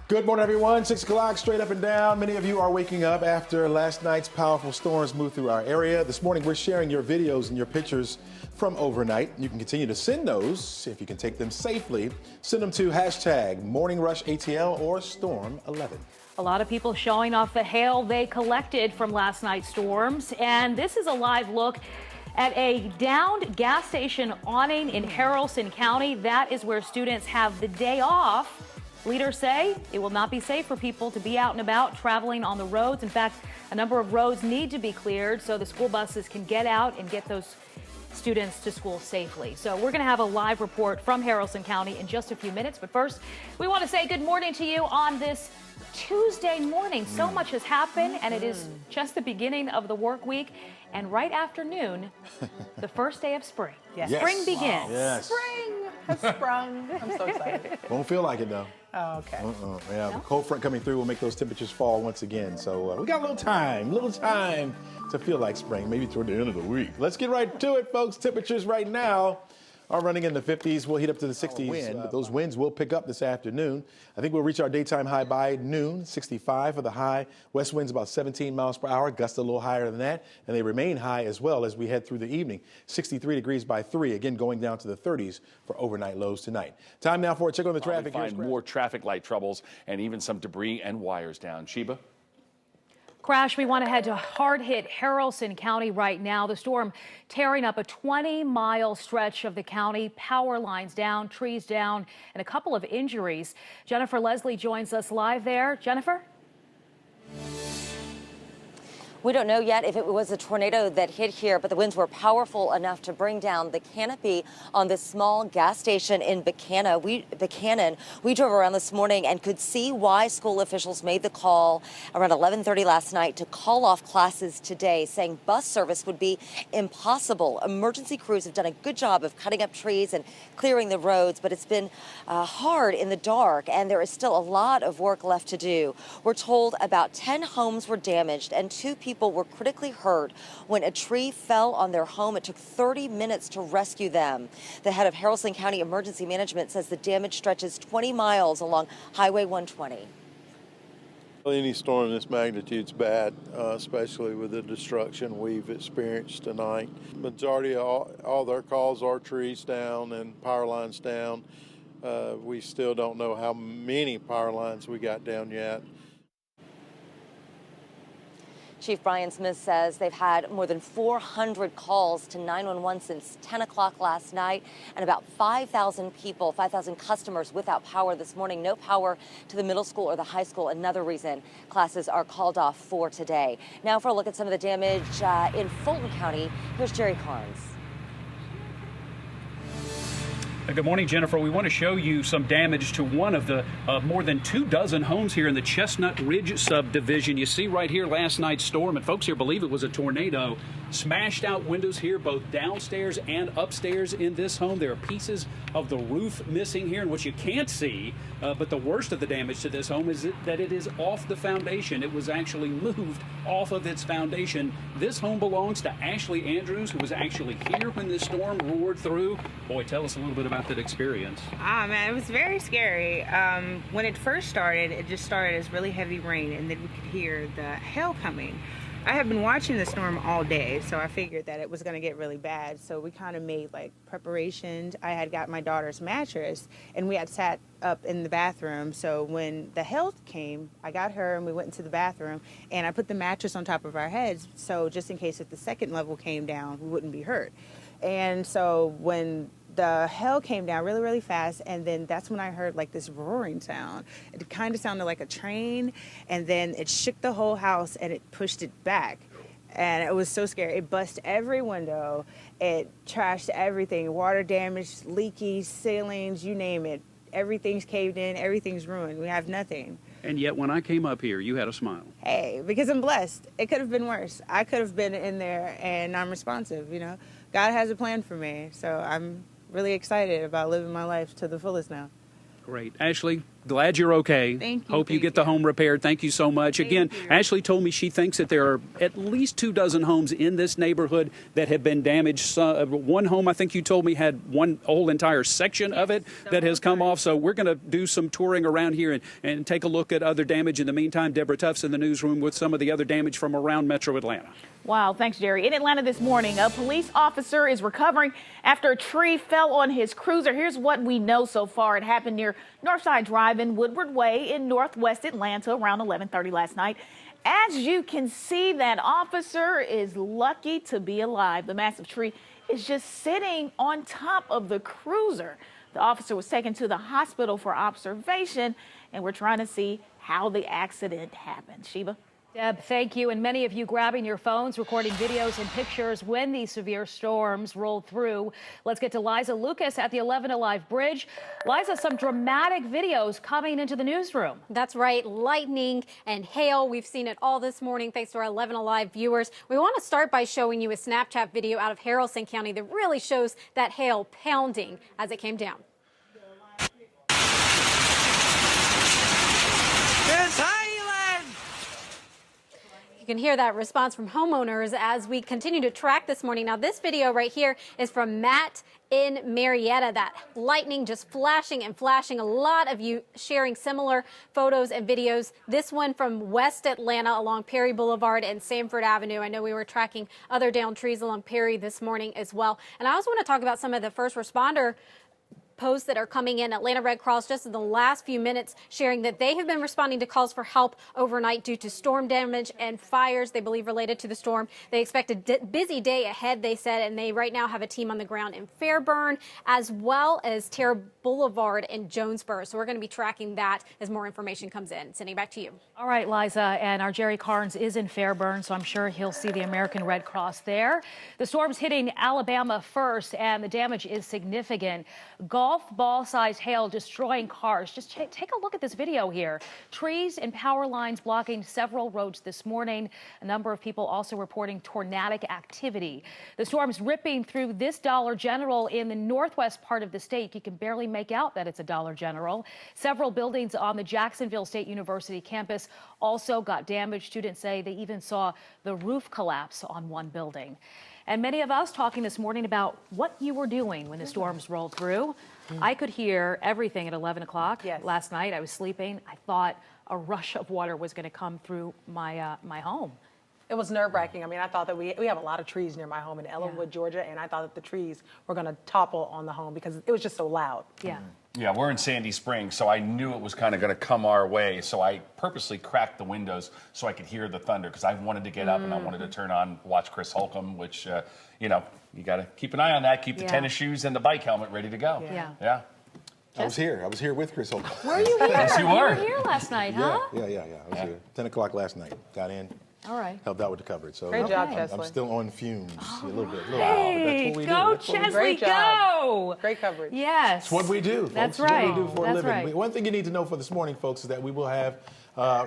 Good morning, everyone. 6 o'clock, straight up and down. Many of you are waking up after last night's powerful storms moved through our area. This morning, we're sharing your videos and your pictures from overnight. You can continue to send those if you can take them safely. Send them to #MorningRushATL or Storm11. A lot of people showing off the hail they collected from last night's storms. And this is a live look at a downed gas station awning in Haralson County. That is where students have the day off. Leaders say it will not be safe for people to be out and about traveling on the roads. In fact, a number of roads need to be cleared so the school buses can get out and get those students to school safely. So we're going to have a live report from Haralson County in just a few minutes. But first, we want to say good morning to you on this Tuesday morning. So much has happened, and it is just the beginning of the work week. And right after noon, the first day of spring. Yes. Spring begins. Wow. Yes. Spring has sprung. I'm so excited. Won't feel like it, though. Oh, okay. Yeah, the cold front coming through will make those temperatures fall once again. So we got a little time to feel like spring, maybe toward the end of the week. Let's get right to it, folks. Temperatures right now are running in the 50s. We'll heat up to the 60s. But those winds will pick up this afternoon. I think we'll reach our daytime high by noon, 65 for the high. West winds about 17 miles per hour, gusts a little higher than that, and they remain high as well as we head through the evening. 63 degrees by 3, again going down to the 30s for overnight lows tonight. Time now for a check on the traffic. Find more traffic light troubles and even some debris and wires down. Sheba? Crash, we want to head to hard-hit Haralson County right now. The storm tearing up a 20-mile stretch of the county, power lines down, trees down, and a couple of injuries. Jennifer Leslie joins us live there. Jennifer? We don't know yet if it was a tornado that hit here, but the winds were powerful enough to bring down the canopy on this small gas station in Buchanan. We drove around this morning and could see why school officials made the call around 11:30 last night to call off classes today, saying bus service would be impossible. Emergency crews have done a good job of cutting up trees and clearing the roads, but it's been hard in the dark, and there is still a lot of work left to do. We're told about 10 homes were damaged and 2 people were critically hurt when a tree fell on their home. It took 30 minutes to rescue them. The head of Haralson County Emergency Management says the damage stretches 20 miles along Highway 120. Any storm of this magnitude is bad, especially with the destruction we've experienced tonight. Majority of all their calls are trees down and power lines down. We still don't know how many power lines we got down yet. Chief Brian Smith says they've had more than 400 calls to 911 since 10 o'clock last night, and about 5,000 people, 5,000 customers without power this morning. No power to the middle school or the high school. Another reason classes are called off for today. Now for a look at some of the damage in Fulton County, here's Jerry Carnes. Good morning, Jennifer. We want to show you some damage to one of the more than 24 homes here in the Chestnut Ridge subdivision. You see right here last night's storm, and folks here believe it was a tornado. Smashed out windows here, both downstairs and upstairs in this home. There are pieces of the roof missing here, and what you can't see, but the worst of the damage to this home is that it is off the foundation. It was actually moved off of its foundation. This home belongs to Ashley Andrews, who was actually here when this storm roared through. Boy, tell us a little bit about that experience. Man, it was very scary. When it first started, it just started as really heavy rain, and then we could hear the hail coming. I have been watching the storm all day, so I figured that it was going to get really bad. So we kind of made like preparations. I had got my daughter's mattress, and we had sat up in the bathroom. So when the hail came, I got her and we went into the bathroom, and I put the mattress on top of our heads. So just in case if the second level came down, we wouldn't be hurt. And so when the hail came down really, really fast, and then that's when I heard like this roaring sound. It kind of sounded like a train, and then it shook the whole house and it pushed it back. And it was so scary. It bust every window. It trashed everything. Water damage, leaky ceilings, you name it. Everything's caved in, everything's ruined. We have nothing. And yet when I came up here, you had a smile. Hey, because I'm blessed. It could have been worse. I could have been in there and non-responsive, you know. God has a plan for me, so I'm really excited about living my life to the fullest now. Great. Ashley, glad you're okay. Thank you. Hope you get the home repaired. Thank you so much. Again, Ashley told me she thinks that there are at least 24 homes in this neighborhood that have been damaged. One home, I think you told me, had one whole entire section of it that has come off. So we're going to do some touring around here and take a look at other damage. In the meantime, Deborah Tuff's in the newsroom with some of the other damage from around Metro Atlanta. Wow, thanks, Jerry. In Atlanta this morning, a police officer is recovering after a tree fell on his cruiser. Here's what we know so far. It happened near Northside Drive in Woodward Way in northwest Atlanta around 11:30 last night. As you can see, that officer is lucky to be alive. The massive tree is just sitting on top of the cruiser. The officer was taken to the hospital for observation, and we're trying to see how the accident happened. Sheba? Deb, thank you. And many of you grabbing your phones, recording videos and pictures when these severe storms rolled through. Let's get to Liza Lucas at the 11 Alive Bridge. Liza, some dramatic videos coming into the newsroom. That's right. Lightning and hail. We've seen it all this morning thanks to our 11 Alive viewers. We want to start by showing you a Snapchat video out of Haralson County that really shows that hail pounding as it came down. You can hear that response from homeowners as we continue to track this morning. Now, this video right here is from Matt in Marietta. That lightning just flashing and flashing. A lot of you sharing similar photos and videos. This one from West Atlanta along Perry Boulevard and Sanford Avenue. I know we were tracking other downed trees along Perry this morning as well. And I also want to talk about some of the first responder posts that are coming in. Atlanta Red Cross just in the last few minutes sharing that they have been responding to calls for help overnight due to storm damage and fires they believe related to the storm. They expect a busy day ahead, they said, and they right now have a team on the ground in Fairburn as well as Terra Boulevard in Jonesboro. So we're going to be tracking that as more information comes in. Sending back to you. All right, Liza, and our Jerry Carnes is in Fairburn, so I'm sure he'll see the American Red Cross there. The storm's hitting Alabama first, and the damage is significant. Golf ball-sized hail destroying cars. Just take a look at this video here. Trees and power lines blocking several roads this morning. A number of people also reporting tornadic activity. The storm's ripping through this Dollar General in the northwest part of the state. You can barely make out that it's a Dollar General. Several buildings on the Jacksonville State University campus also got damaged. Students say they even saw the roof collapse on one building. And many of us talking this morning about what you were doing when the storms rolled through. I could hear everything at 11 o'clock last night. I was sleeping. I thought a rush of water was going to come through my my home. It was nerve-wracking. I mean, I thought that we have a lot of trees near my home in Ellenwood, Georgia, and I thought that the trees were going to topple on the home because it was just so loud. Yeah. Yeah, we're in Sandy Springs, so I knew it was kind of going to come our way. So I purposely cracked the windows so I could hear the thunder because I wanted to get up and I wanted to turn on, watch Chris Holcomb, which, you know, you got to keep an eye on that. Keep the tennis shoes and the bike helmet ready to go. Yeah. I was here with Chris Holcomb. Were you here? Yes, you were. You were here last night, huh? Yeah. I was here. 10 o'clock last night. Got in. All right. Helped out with the coverage. So Great job, I'm Chesley. still on fumes a little bit. Hey, But that's what we do. go, That's what we do. Chesley, Great go. job. Great coverage. Yes. That's what we do, folks. That's That's right. what we do for a That's living. right. One thing you need to know for this morning, folks, is that we will have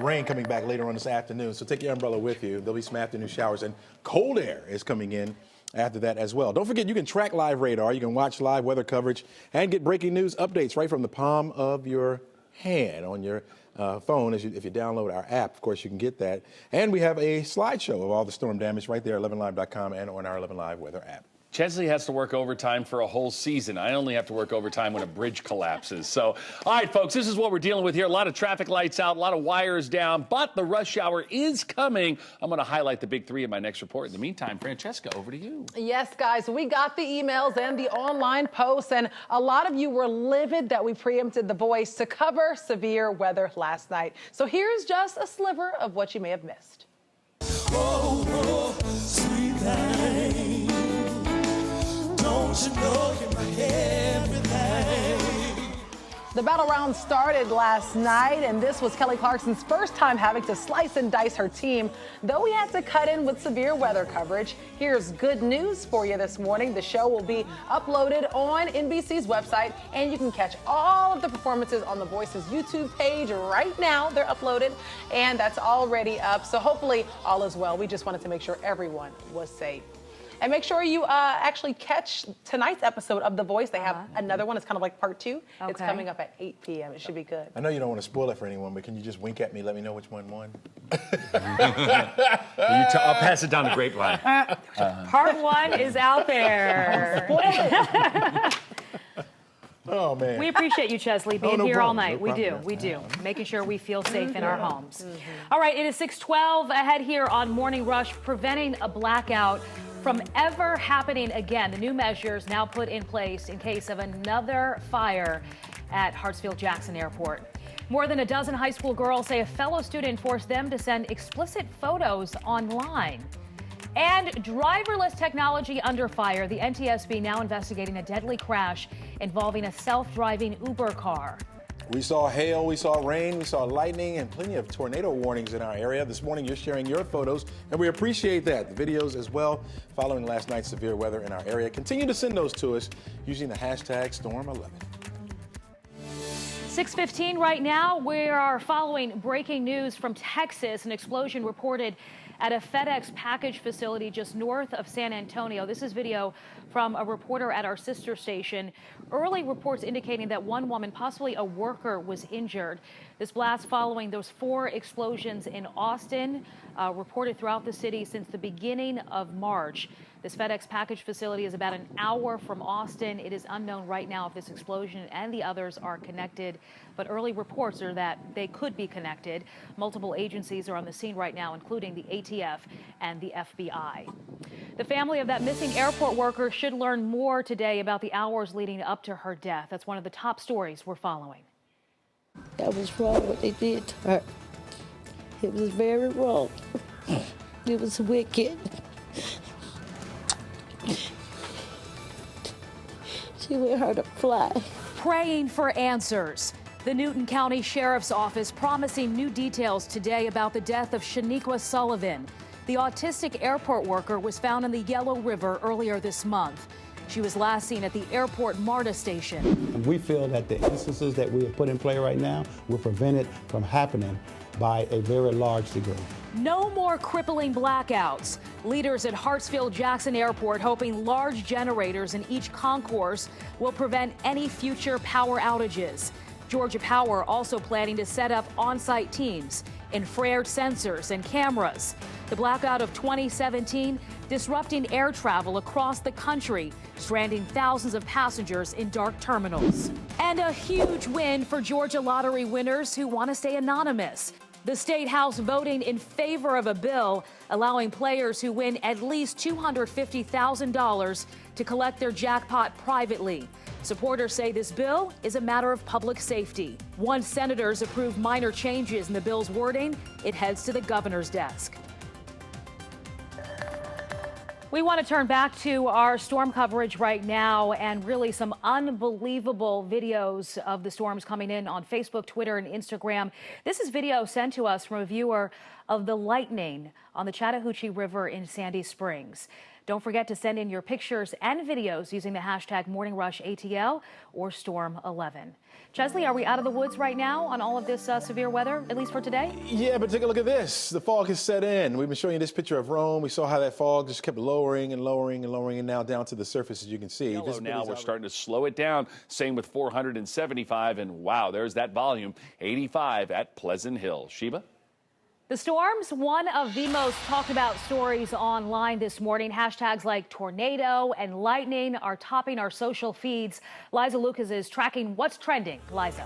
rain coming back later on this afternoon. So take your umbrella with you. There'll be some afternoon showers, and cold air is coming in after that as well. Don't forget, you can track live radar. You can watch live weather coverage and get breaking news updates right from the palm of your hand on your phone. If you download our app, of course, you can get that. And we have a slideshow of all the storm damage right there at 11live.com and on our 11 Live weather app. Chesley has to work overtime for a whole season. I only have to work overtime when a bridge collapses. So, all right, folks, this is what we're dealing with here. A lot of traffic lights out, a lot of wires down, but the rush hour is coming. I'm going to highlight the big three in my next report. In the meantime, Francesca, over to you. Yes, guys, we got the emails and the online posts, and a lot of you were livid that we preempted The Voice to cover severe weather last night. So here's just a sliver of what you may have missed. Oh, sweet life. Don't you know you're my everything? The battle round started last night, and this was Kelly Clarkson's first time having to slice and dice her team. Though we had to cut in with severe weather coverage, here's good news for you this morning. The show will be uploaded on NBC's website, and you can catch all of the performances on The Voice's YouTube page right now. They're uploaded, and that's already up, so hopefully all is well. We just wanted to make sure everyone was safe. And make sure you actually catch tonight's episode of The Voice. They have another one. It's kind of like part 2. It's coming up at 8 p.m. It should be good. I know you don't want to spoil it for anyone, but can you just wink at me, let me know which one won? I'll pass it down the grapevine. Part 1 is out there. Oh, man. We appreciate you, Chesley, being no here problem. all night. No We problem. do. We do. Making sure we feel safe in our homes. All right, it is 6:12 ahead here on Morning Rush, preventing a blackout from ever happening again. The new measures now put in place in case of another fire at Hartsfield-Jackson Airport. More than a dozen high school girls say a fellow student forced them to send explicit photos online. And driverless technology under fire. The NTSB now investigating a deadly crash involving a self-driving Uber car. We saw hail, we saw rain, we saw lightning, and plenty of tornado warnings in our area. This morning, you're sharing your photos, and we appreciate that. The videos as well, following last night's severe weather in our area. Continue to send those to us using the hashtag Storm11. 6:15 right now. We are following breaking news from Texas. An explosion reported at a FedEx package facility just north of San Antonio. This is video from a reporter at our sister station. Early reports indicating that one woman, possibly a worker, was injured. This blast following those 4 explosions in Austin, reported throughout the city since the beginning of March. This FedEx package facility is about an hour from Austin. It is unknown right now if this explosion and the others are connected, but early reports are that they could be connected. Multiple agencies are on the scene right now, including the ATF and the FBI. The family of that missing airport worker should learn more today about the hours leading up to her death. That's one of the top stories we're following. That was wrong what they did to her. It was very wrong. It was wicked. She wanted her to fly. Praying for answers. The Newton County Sheriff's Office promising new details today about the death of Shaniqua Sullivan. The autistic airport worker was found in the Yellow River earlier this month. She was last seen at the airport MARTA station. We feel that the instances that we have put in play right now will prevent it from happening by a very large degree. No more crippling blackouts. Leaders at Hartsfield-Jackson Airport hoping large generators in each concourse will prevent any future power outages. Georgia Power also planning to set up on-site teams, infrared sensors and cameras. The blackout of 2017 disrupting air travel across the country, stranding thousands of passengers in dark terminals. And a huge win for Georgia lottery winners who want to stay anonymous. The State House voting in favor of a bill allowing players who win at least $250,000 to collect their jackpot privately. Supporters say this bill is a matter of public safety. Once senators approve minor changes in the bill's wording, it heads to the governor's desk. We want to turn back to our storm coverage right now, and really some unbelievable videos of the storms coming in on Facebook, Twitter, and Instagram. This is video sent to us from a viewer of the lightning on the Chattahoochee River in Sandy Springs. Don't forget to send in your pictures and videos using the hashtag MorningRushATL or Storm11. Chesley, are we out of the woods right now on all of this severe weather, at least for today? Yeah, but take a look at this. The fog has set in. We've been showing you this picture of Rome. We saw how that fog just kept lowering and lowering and lowering, and now down to the surface, as you can see. Yellow now, we're starting to slow it down. Same with 475, and wow, there's that volume, 85 at Pleasant Hill. Sheba? The storms, one of the most talked about stories online this morning. Hashtags like tornado and lightning are topping our social feeds. Liza Lucas is tracking what's trending. Liza.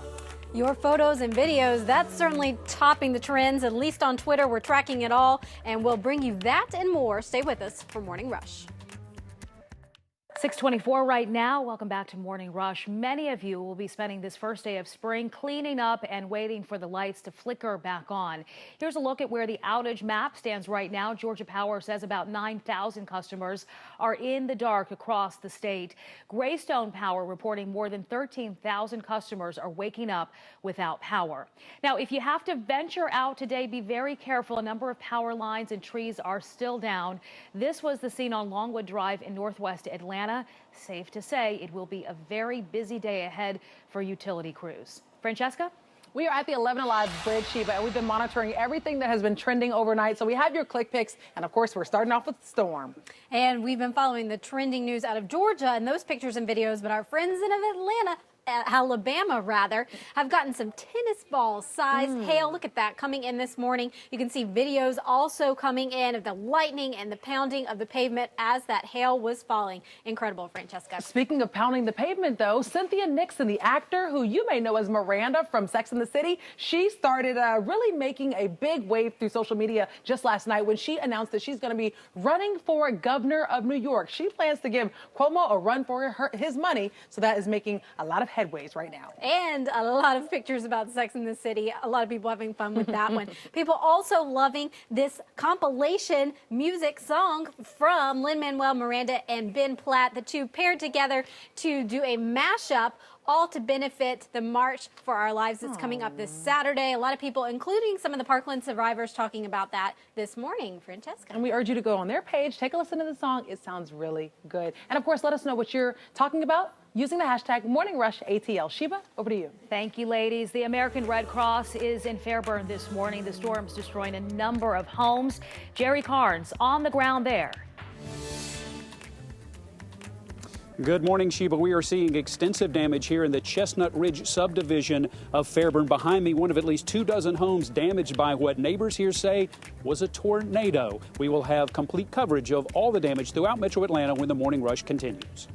Your photos and videos, that's certainly topping the trends. At least on Twitter, we're tracking it all, and we'll bring you that and more. Stay with us for Morning Rush. 6:24 right now. Welcome back to Morning Rush. Many of you will be spending this first day of spring cleaning up and waiting for the lights to flicker back on. Here's a look at where the outage map stands right now. Georgia Power says about 9,000 customers are in the dark across the state. Greystone Power reporting more than 13,000 customers are waking up without power. Now, if you have to venture out today, be very careful. A number of power lines and trees are still down. This was the scene on Longwood Drive in northwest Atlanta. Safe to say it will be a very busy day ahead for utility crews. Francesca? We are at the 11 Alive Bridge, Sheba, and we've been monitoring everything that has been trending overnight. So we have your click picks, and of course, we're starting off with the storm. And we've been following the trending news out of Georgia and those pictures and videos, but our friends in Alabama, have gotten some tennis ball size hail. Look at that coming in this morning. You can see videos also coming in of the lightning and the pounding of the pavement as that hail was falling. Incredible, Francesca. Speaking of pounding the pavement, though, Cynthia Nixon, the actor who you may know as Miranda from Sex and the City, she started really making a big wave through social media just last night when she announced that she's going to be running for governor of New York. She plans to give Cuomo a run for his money, so that is making a lot of headways right now. And a lot of pictures about Sex and the City. A lot of people having fun with that one. People also loving this compilation music song from Lin-Manuel Miranda and Ben Platt. The two paired together to do a mashup, all to benefit the March for Our Lives that's coming up this Saturday. A lot of people, including some of the Parkland survivors, talking about that this morning. Francesca. And we urge you to go on their page, take a listen to the song. It sounds really good. And of course, let us know what you're talking about using the hashtag MorningRushATL. Sheba, over to you. Thank you, ladies. The American Red Cross is in Fairburn this morning. The storm's destroying a number of homes. Jerry Carnes on the ground there. Good morning, Sheba. We are seeing extensive damage here in the Chestnut Ridge subdivision of Fairburn. Behind me, one of at least 24 homes damaged by what neighbors here say was a tornado. We will have complete coverage of all the damage throughout Metro Atlanta when the Morning Rush continues.